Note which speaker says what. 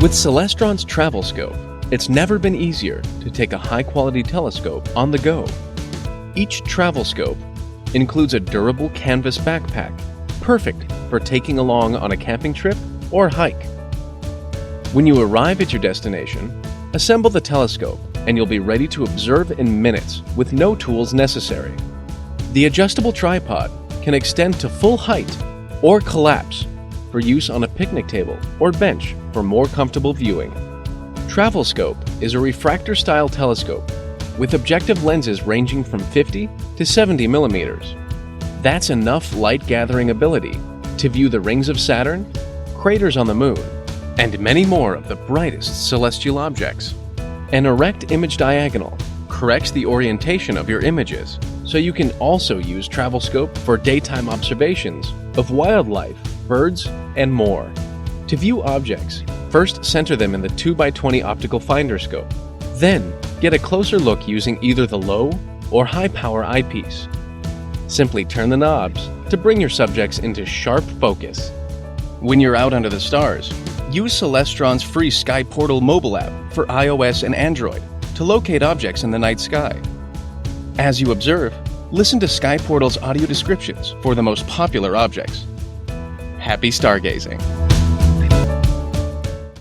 Speaker 1: With Celestron's travel scope, it's never been easier to take a high-quality telescope on the go. Each travel scope includes a durable canvas backpack, perfect for taking along on a camping trip or hike. When you arrive at your destination, assemble the telescope and you'll be ready to observe in minutes with no tools necessary. The adjustable tripod can extend to full height or collapse for use on a picnic table or bench for more comfortable viewing. Travel Scope is a refractor-style telescope with objective lenses ranging from 50 to 70 millimeters. That's enough light-gathering ability to view the rings of Saturn, craters on the Moon, and many more of the brightest celestial objects. An erect image diagonal corrects the orientation of your images, so you can also use Travel Scope for daytime observations of wildlife, birds, and more. To view objects, first center them in the 2x20 optical finder scope. Then, get a closer look using either the low or high power eyepiece. Simply turn the knobs to bring your subjects into sharp focus. When you're out under the stars, use Celestron's free Sky Portal mobile app for iOS and Android to locate objects in the night sky. As you observe, listen to Sky Portal's audio descriptions for the most popular objects. Happy stargazing!